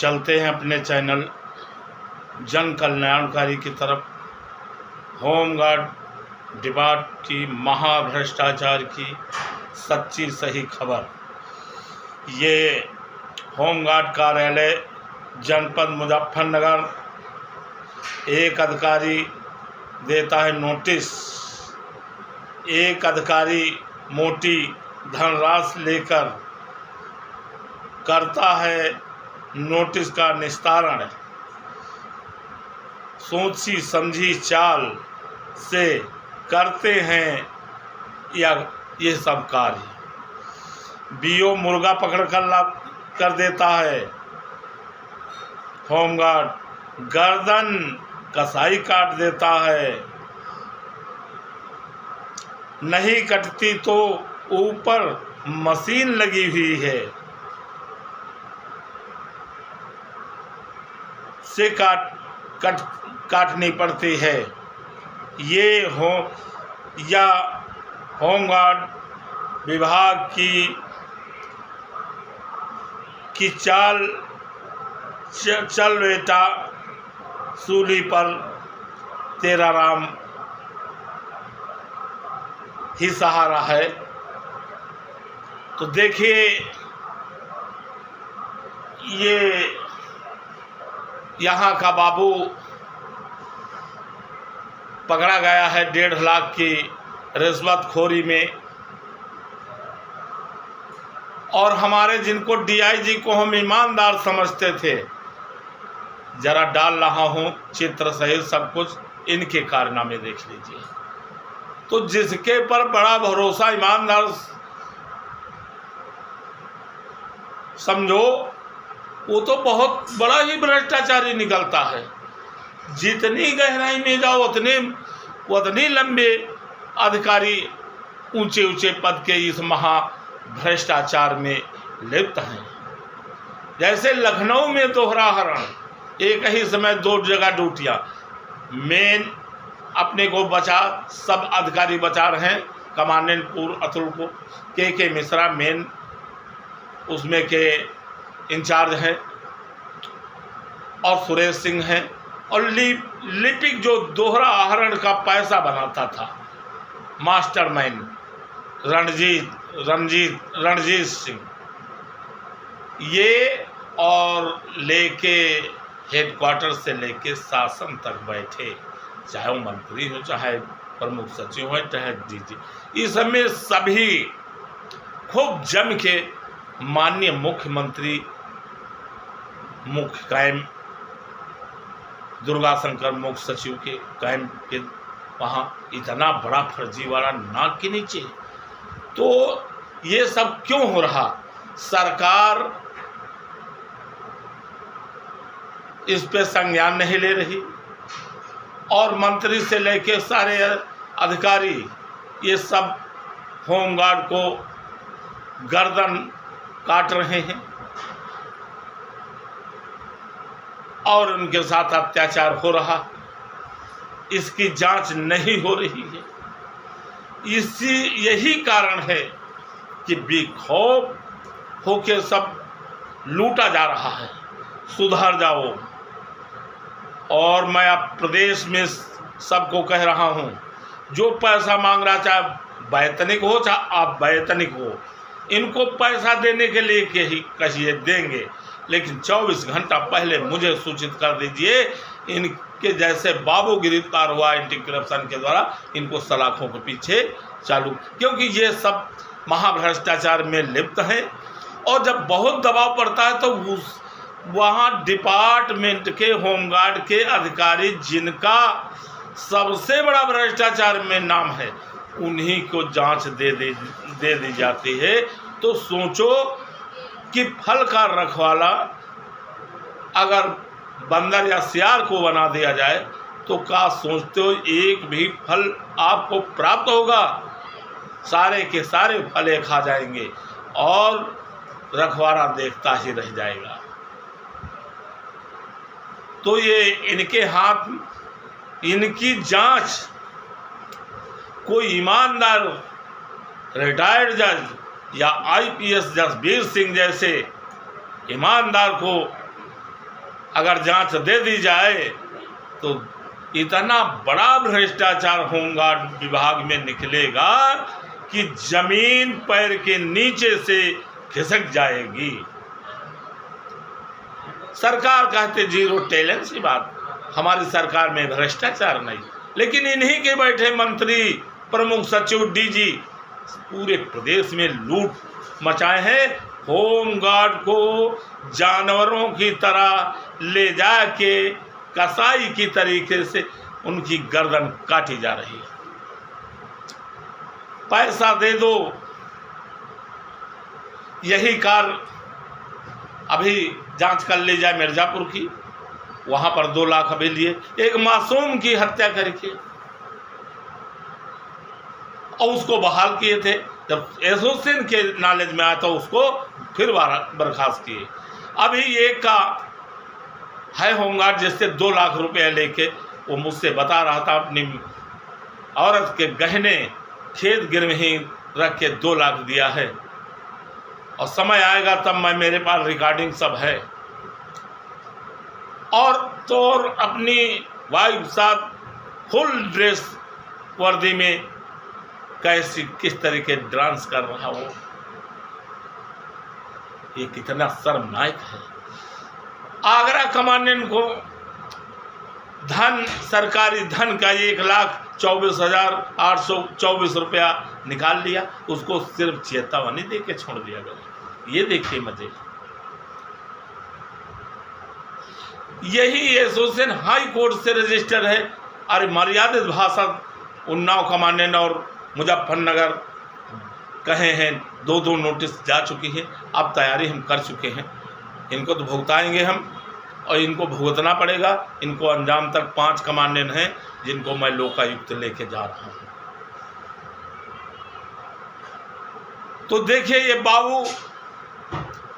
चलते हैं अपने चैनल जन कल्याणकारी की तरफ। होमगार्ड डिपार्टमेंट की महाभ्रष्टाचार की सच्ची सही खबर। ये होमगार्ड कार्यालय जनपद मुजफ्फरनगर, एक अधिकारी देता है नोटिस, एक अधिकारी मोटी धनराशि लेकर करता है नोटिस का निस्तारण। सोची समझी चाल से करते हैं ये सब कार्य। बीओ मुर्गा पकड़ कर देता है, होमगार्ड गर्दन कसाई काट देता है, नहीं कटती तो ऊपर मशीन लगी हुई है से काटनी पड़ती है। ये होमगार्ड विभाग की चाल चल बेटा सूली पर तेरा राम ही सहारा है। तो देखिए, ये यहाँ का बाबू पकड़ा गया है 1.5 लाख की रिश्वतखोरी में। और हमारे जिनको डीआईजी को हम ईमानदार समझते थे, जरा डाल रहा हूँ चित्र सहित सब कुछ, इनके कारनामे देख लीजिए। तो जिसके पर बड़ा भरोसा ईमानदार समझो, वो तो बहुत बड़ा ही भ्रष्टाचारी निकलता है। जितनी गहराई में जाओ उतनी लंबे अधिकारी ऊंचे ऊंचे पद के इस महा भ्रष्टाचार में लिप्त हैं। जैसे लखनऊ में दोहरा हरण, एक ही समय 2 जगह ड्यूटियां, मेन अपने को बचा, सब अधिकारी बचा रहे हैं। कमांडेंट पूर्व अतुल को के मिश्रा मेन उसमें के इंचार्ज हैं, और सुरेश सिंह हैं, और लिपिक जो दोहरा आहरण का पैसा बनाता था, मास्टरमाइंड रणजीत सिंह, ये और लेके हेडक्वार्टर से लेके शासन तक बैठे, चाहे वो मंत्री हो, चाहे प्रमुख सचिव हो, चाहे डीजी, इस समय सभी खूब जम के माननीय मुख्यमंत्री मुख्य कायम दुर्गा शंकर मुख्य सचिव के कायम के वहाँ इतना बड़ा फर्जीवाड़ा नाक के नीचे। तो ये सब क्यों हो रहा? सरकार इस पे संज्ञान नहीं ले रही, और मंत्री से लेके सारे अधिकारी ये सब होमगार्ड को गर्दन काट रहे हैं और उनके साथ अत्याचार हो रहा। इसकी जांच नहीं हो रही है। यही कारण है कि बेखौफ होके सब लूटा जा रहा है। सुधर जाओ। और मैं अब प्रदेश में सबको कह रहा हूँ, जो पैसा मांग रहा, चाहे वैतनिक हो चाहे अवैतनिक हो, इनको पैसा देने के लिए कहिए, देंगे, लेकिन 24 घंटा पहले मुझे सूचित कर दीजिए। इनके जैसे बाबू गिरफ्तार हुआ एंटी करप्शन के द्वारा, इनको सलाखों के पीछे चालू, क्योंकि ये सब महाभ्रष्टाचार में लिप्त हैं। और जब बहुत दबाव पड़ता है तो वहाँ डिपार्टमेंट के होमगार्ड के अधिकारी जिनका सबसे बड़ा भ्रष्टाचार में नाम है, उन्हीं को जांच दे दी जाती है। तो सोचो कि फल का रखवाला अगर बंदर या सियार को बना दिया जाए तो क्या सोचते हो एक भी फल आपको प्राप्त होगा? सारे के सारे फले खा जाएंगे और रखवाला देखता ही रह जाएगा। तो ये इनके हाथ, इनकी जांच कोई ईमानदार रिटायर्ड जज या आईपीएस जसबीर सिंह जैसे ईमानदार को अगर जांच दे दी जाए तो इतना बड़ा भ्रष्टाचार होमगार्ड विभाग में निकलेगा कि जमीन पैर के नीचे से खिसक जाएगी। सरकार कहते जीरो टैलेंस की बात, हमारी सरकार में भ्रष्टाचार नहीं, लेकिन इन्हीं के बैठे मंत्री, प्रमुख सचिव, डीजी पूरे प्रदेश में लूट मचाए हैं। होमगार्ड को जानवरों की तरह ले जाके कसाई की तरीके से उनकी गर्दन काटी जा रही है। पैसा दे दो, यही कार अभी जांच कर ली जाए मिर्जापुर की, वहां पर 2 लाख अभी लिए एक मासूम की हत्या करके और उसको बहाल किए थे। जब एसोसिएशन के नॉलेज में आया तो उसको फिर बर्खास्त किए। अभी एक का है होमगार्ड जिससे 2 लाख रुपए लेके वो मुझसे बता रहा था अपनी औरत के गहने खेत गिरवी रख के 2 लाख दिया है, और समय आएगा तब मैं, मेरे पास रिकॉर्डिंग सब है। और तो अपनी वाइफ साथ फुल ड्रेस वर्दी में कैसी किस तरीके डांस कर रहा हो, ये कितना शर्मनाक है। आगरा कमांडेंट को धन, सरकारी धन का 1,24,824 रुपया निकाल लिया, उसको सिर्फ चेतावनी दे के छोड़ दिया गया। ये देखिए मजे। यही एसोसिएशन हाई कोर्ट से रजिस्टर है। अरे मर्यादित भाषा उन्नाव कमांडेंट और मुजफ्फरनगर कहे हैं, 2 नोटिस जा चुकी है। अब तैयारी हम कर चुके हैं, इनको तो भुगताएंगे हम, और इनको भुगतना पड़ेगा। इनको अंजाम तक 5 कमांडेंट हैं जिनको मैं लोकायुक्त लेके जा रहा हूं। तो देखिए ये बाबू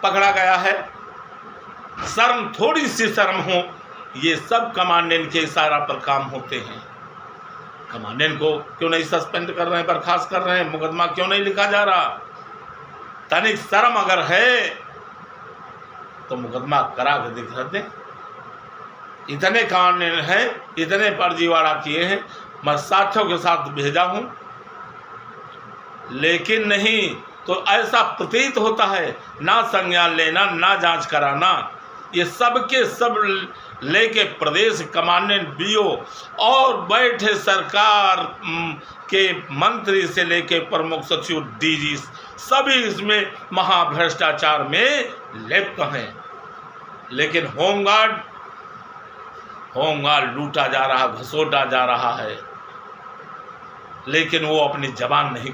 पकड़ा गया है। शर्म, थोड़ी सी शर्म हो, ये सब कमांडेंट के इशारा पर काम होते हैं। कमांडेंट को क्यों नहीं सस्पेंड कर रहे हैं, बर्खास्त कर रहे हैं, मुकदमा क्यों नहीं लिखा जा रहा? तनिक शर्म अगर है तो मुकदमा करा के दिखा दें। इतने कमांडेंट हैं, इतने फर्जीवाड़ा किए हैं, मैं साथियों के साथ भेजा हूं, लेकिन नहीं तो ऐसा प्रतीत होता है, ना संज्ञान लेना, ना जांच कराना, ये सब के सब लेके प्रदेश कमांडेंट बीओ और बैठे सरकार के मंत्री से लेके प्रमुख सचिव, डीजी सभी इसमें महाभ्रष्टाचार में लिप्त हैं। लेकिन होमगार्ड लूटा जा रहा, घसोटा जा रहा है, लेकिन वो अपनी जबान नहीं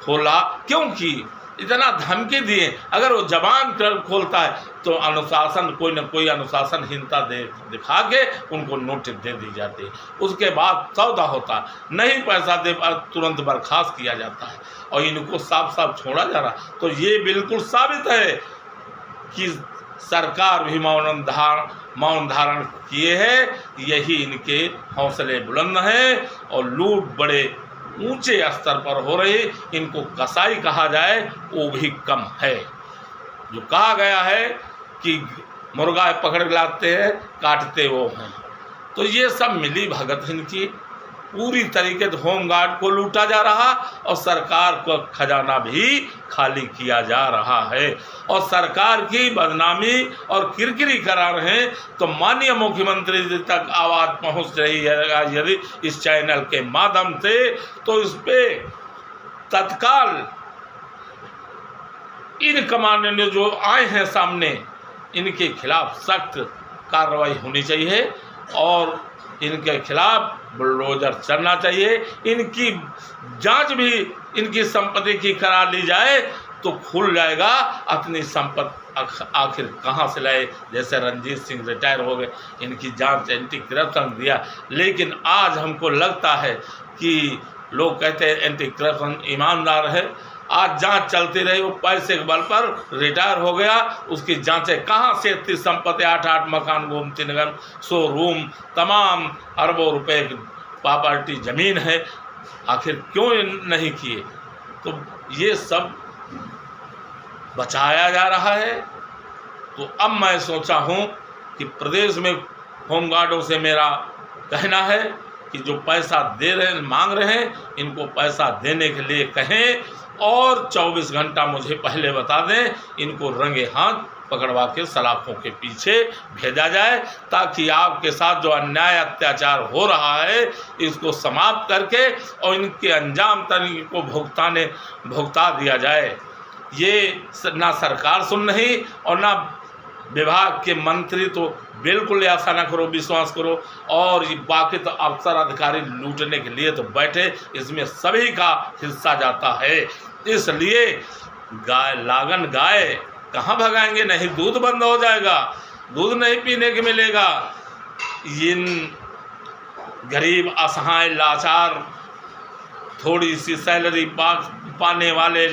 खोला क्योंकि इतना धमकी दिए। अगर वो जबान खोलता है तो अनुशासन, कोई न कोई अनुशासनहीनता दिखा के उनको नोटिस दे दी जाती है। उसके बाद सौदा होता, नहीं पैसा दे तुरंत बर्खास्त किया जाता है और इनको साफ साफ छोड़ा जा रहा। तो ये बिल्कुल साबित है कि सरकार भी मौन धारण किए है। यही इनके हौसले बुलंद हैं और लूट बड़े ऊंचे स्तर पर हो रही। इनको कसाई कहा जाए वो भी कम है। जो कहा गया है कि मुर्गा पकड़ लाते हैं, काटते वो हैं। तो ये सब मिली भगत इनकी पूरी तरीके से होमगार्ड को लूटा जा रहा और सरकार को खजाना भी खाली किया जा रहा है और सरकार की बदनामी और किरकिरी करा रहे हैं। तो माननीय मुख्यमंत्री जी तक आवाज़ पहुंच रही है यदि इस चैनल के माध्यम से, तो इस पे तत्काल इन कमांडेंट जो आए हैं सामने, इनके खिलाफ सख्त कार्रवाई होनी चाहिए और इनके खिलाफ बुलडोजर चलना चाहिए। इनकी जांच भी इनकी संपत्ति की करा ली जाए तो खुल जाएगा अपनी संपत्ति आखिर कहाँ से लाए। जैसे रणजीत सिंह रिटायर हो गए, इनकी जांच एंटी करप्शन दिया, लेकिन आज हमको लगता है कि लोग कहते हैं एंटी करप्शन ईमानदार है। आज जांच चलती रही, वो पैसे के बल पर रिटायर हो गया, उसकी जांचें कहाँ से इतनी संपत्ति, 8 मकान, गोमती नगर, शोरूम, तमाम अरबों रुपए की प्रॉपर्टी जमीन है, आखिर क्यों नहीं किए? तो ये सब बचाया जा रहा है। तो अब मैं सोचा हूँ कि प्रदेश में होमगार्डों से मेरा कहना है कि जो पैसा दे रहे हैं, मांग रहे हैं, इनको पैसा देने के लिए कहें और 24 घंटा मुझे पहले बता दें, इनको रंगे हाथ पकड़वा के सलाखों के पीछे भेजा जाए, ताकि आपके साथ जो अन्याय अत्याचार हो रहा है इसको समाप्त करके और इनके अंजाम तक इनको भुगता दिया जाए। ये ना सरकार सुन रही और ना विभाग के मंत्री, तो बिल्कुल ऐसा ना करो, विश्वास करो। और ये बाकी तो अफसर अधिकारी लूटने के लिए तो बैठे, इसमें सभी का हिस्सा जाता है। इसलिए लागन गाय कहाँ भगाएंगे? नहीं, दूध बंद हो जाएगा, दूध नहीं पीने के मिलेगा। इन गरीब, असहाय, लाचार, थोड़ी सी सैलरी पाने वाले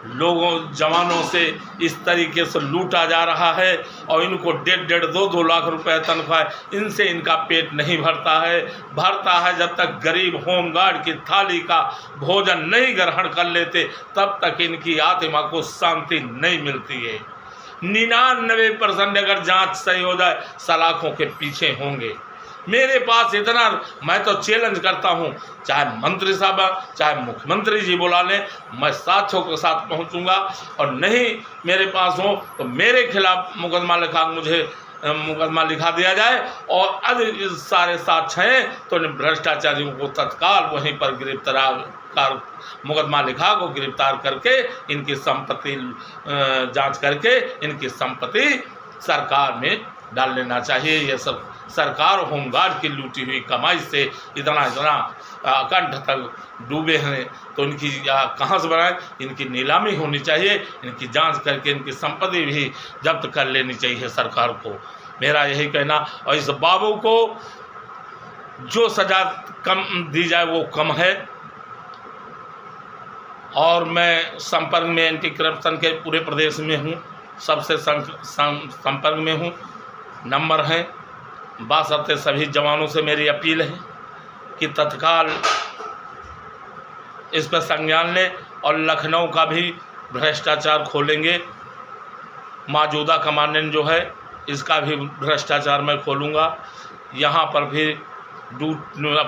लोगों, जवानों से इस तरीके से लूटा जा रहा है और इनको 1.5 2 लाख रुपए तनख्वाह, इनसे इनका पेट नहीं भरता है। जब तक गरीब होमगार्ड की थाली का भोजन नहीं ग्रहण कर लेते तब तक इनकी आत्मा को शांति नहीं मिलती है। 99% अगर जांच सही हो जाए सलाखों के पीछे होंगे। मेरे पास इतना, मैं तो चैलेंज करता हूं, चाहे मंत्री साहब, चाहे मुख्यमंत्री जी बुला लें, मैं साथियों के साथ पहुंचूंगा। और नहीं मेरे पास हो तो मेरे खिलाफ मुकदमा लिखा दिया जाए और यदि सारे साक्ष्य हैं तो भ्रष्टाचारियों को तत्काल वहीं पर मुकदमा लिखा को गिरफ्तार करके इनकी संपत्ति जांच करके इनकी संपत्ति सरकार में डाल लेना चाहिए। ये सब सरकार होमगार्ड की लूटी हुई कमाई से इतना कंठ तक डूबे हैं, तो इनकी कहाँ से बनाए? इनकी नीलामी होनी चाहिए, इनकी जांच करके इनकी संपत्ति भी जब्त कर लेनी चाहिए सरकार को। मेरा यही कहना। और इस बाबू को जो सजा कम दी जाए वो कम है। और मैं संपर्क में एंटी करप्शन के पूरे प्रदेश में हूँ, सबसे संपर्क में हूँ, नंबर है। बासते सभी जवानों से मेरी अपील है कि तत्काल इस पर संज्ञान लें और लखनऊ का भी भ्रष्टाचार खोलेंगे। मौजूदा कमांडेंट जो है इसका भी भ्रष्टाचार मैं खोलूँगा। यहाँ पर भी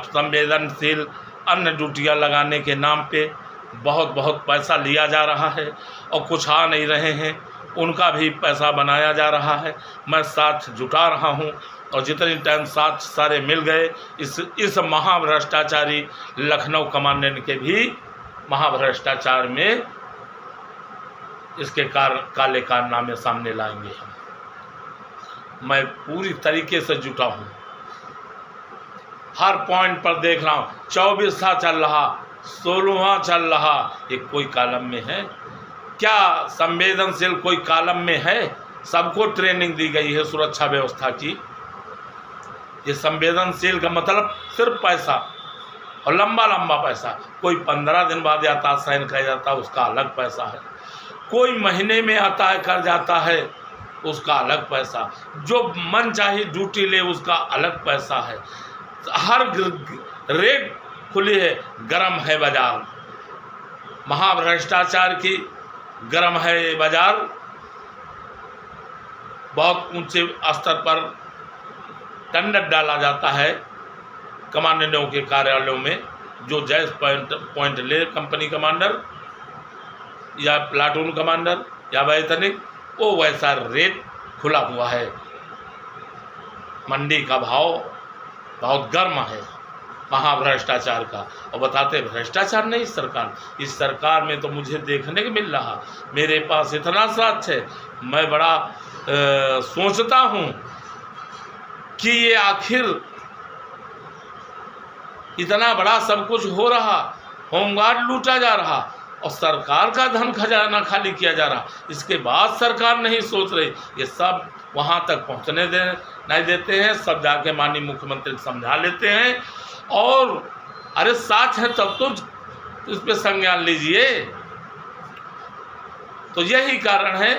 संवेदनशील अन्य ड्यूटियाँ लगाने के नाम पे बहुत पैसा लिया जा रहा है और कुछ आ नहीं रहे हैं, उनका भी पैसा बनाया जा रहा है। मैं साथ जुटा रहा हूँ और जितनी टाइम साथ सारे मिल गए इस महाभ्रष्टाचारी लखनऊ कमांडेंट के भी महाभ्रष्टाचार में इसके काले कारनामे सामने लाएंगे हम। मैं पूरी तरीके से जुटा हूँ, हर पॉइंट पर देख रहा हूँ। 24वां चल रहा, 16वां चल रहा, ये कोई कॉलम में है क्या? संवेदनशील कोई कॉलम में है? सबको ट्रेनिंग दी गई है सुरक्षा व्यवस्था की। ये संवेदनशील का मतलब सिर्फ पैसा और लंबा पैसा। कोई 15 दिन बाद आता है साइन कर जाता है, उसका अलग पैसा है। कोई महीने में आता है कर जाता है, उसका अलग पैसा। जो मन चाहे ड्यूटी ले उसका अलग पैसा है। हर रेट खुली है, गरम है बाजार। महाभ्रष्टाचार की गरम है बाजार। बहुत ऊंचे स्तर पर टेंडर डाला जाता है कमांडेंटों के कार्यालयों में। जो जैस पॉइंट ले कंपनी कमांडर या प्लाटून कमांडर या वैतनिक, वो वैसा रेट खुला हुआ है। मंडी का भाव बहुत गर्म है महाभ्रष्टाचार का। और बताते भ्रष्टाचार नहीं सरकार। इस सरकार में तो मुझे देखने को मिल रहा, मेरे पास इतना साक्ष्य है। मैं बड़ा सोचता हूँ कि ये आखिर इतना बड़ा सब कुछ हो रहा, होमगार्ड लूटा जा रहा और सरकार का धन खजाना खाली किया जा रहा, इसके बाद सरकार नहीं सोच रही। ये सब वहाँ तक पहुँचने नहीं देते हैं। सब जाके माननीय मुख्यमंत्री समझा लेते हैं और अरे साथ है तब तो इस पे संज्ञान लीजिए। तो यही कारण है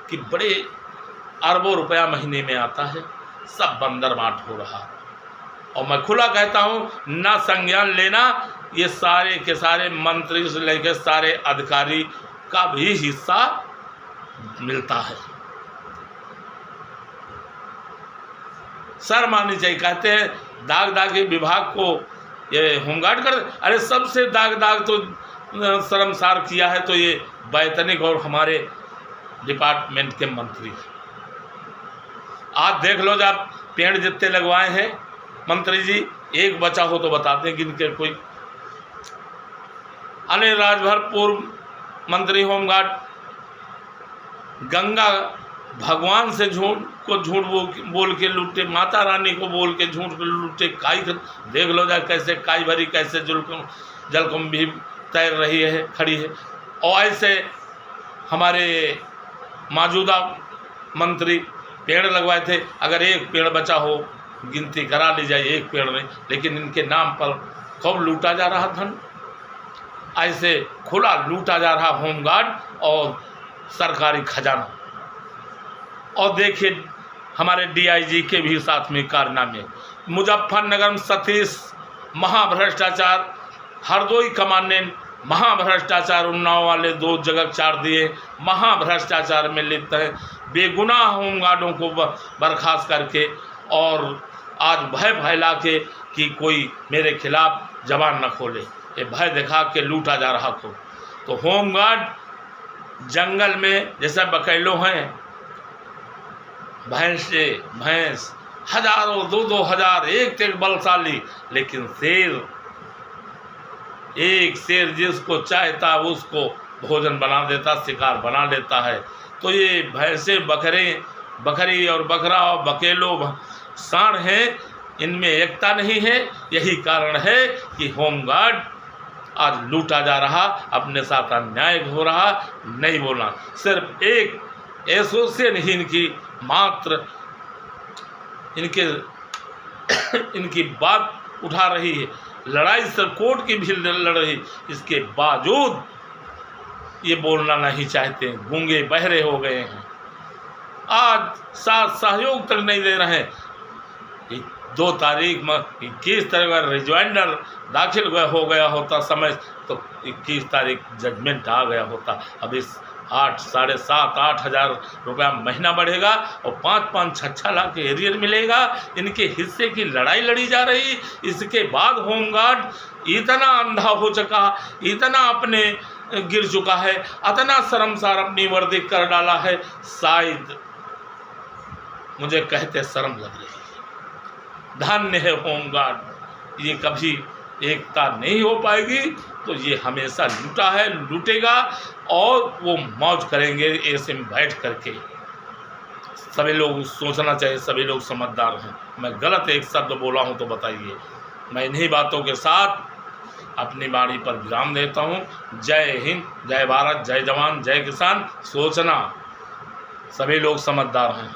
कि बड़े अरबों रुपया महीने में आता है, सब बंदरबाट हो रहा। और मैं खुला कहता हूँ, ना संज्ञान लेना, ये सारे के सारे मंत्री से लेकर सारे अधिकारी का भी हिस्सा मिलता है। शर्म आनी चाहिए। कहते हैं दाग विभाग को ये होमगार्ड कर, अरे सबसे दाग तो शर्मसार किया है तो ये वैतनिक और हमारे डिपार्टमेंट के मंत्री। आज देख लो जब पेड़ जितने लगवाए हैं मंत्री जी, एक बचा हो तो बताते हैं गिन के कोई। अनिल राजभर पूर्व मंत्री होमगार्ड, गंगा भगवान से झूठ बोल के लूटे, माता रानी को बोल के झूठ लूटे, काई देख लो जा कैसे काई भरी, कैसे जलकुंभ भी तैर रही है, खड़ी है। और ऐसे हमारे मौजूदा मंत्री पेड़ लगवाए थे, अगर एक पेड़ बचा हो गिनती करा ली जाए, एक पेड़ नहीं, लेकिन इनके नाम पर खूब लूटा जा रहा धन। ऐसे खुला लूटा जा रहा होमगार्ड और सरकारी खजाना। और देखिए हमारे डीआईजी के भी साथ में कारनामे, मुजफ्फरनगर में सतीश महाभ्रष्टाचार, हरदोई कमांडेंट महाभ्रष्टाचार, उन्नाव वाले 2 जगह 4 दिए, महाभ्रष्टाचार में लिप्त हैं, बेगुनाह होमगार्डों को बर्खास्त करके, और आज भय फैला के कि कोई मेरे खिलाफ जबान न खोले, ये भय दिखा के लूटा जा रहा को। तो होमगार्ड जंगल में जैसे बकैलो हैं, भैंस हजारों 2-2 हजार, एक बलशाली, लेकिन एक शेर जिसको चाहता उसको भोजन बना देता, शिकार बना लेता है। तो ये भैंसे बकरी और बकरा और बकेलो सांड हैं, इनमें एकता नहीं है। यही कारण है कि होमगार्ड आज लूटा जा रहा, अपने साथ अन्याय हो रहा। नहीं बोलना, सिर्फ एक एसोसिएशन ही इनकी मात्र इनकी बात उठा रही है, लड़ाई सर कोर्ट की भी लड़ रही, इसके बावजूद ये बोलना नहीं चाहते, गूंगे बहरे हो गए हैं। आज साथ सहयोग तक नहीं दे रहे हैं। 2 तारीख में 21 तारीख का रिजॉइंडर दाखिल हो गया होता समय, तो 21 तारीख जजमेंट आ गया होता। अब इस 7,500-8 हज़ार रुपया महीना बढ़ेगा और 5-5, 6-6 लाख के एरियर मिलेगा। इनके हिस्से की लड़ाई लड़ी जा रही। इसके बाद होमगार्ड इतना अंधा हो चुका, इतना अपने गिर चुका है, इतना शर्मसार अपनी वर्दी कर डाला है, शायद मुझे कहते शर्म लग रही है। धन्य है होमगार्ड, ये कभी एकता नहीं हो पाएगी तो ये हमेशा लूटा है, लूटेगा और वो मौज करेंगे ऐसे में बैठ करके। सभी लोग सोचना चाहिए, सभी लोग समझदार हैं। मैं गलत एक शब्द बोला हूँ तो बताइए। मैं इन्हीं बातों के साथ अपनी वाणी पर विराम देता हूँ। जय हिंद, जय भारत, जय जवान, जय किसान। सोचना, सभी लोग समझदार हैं।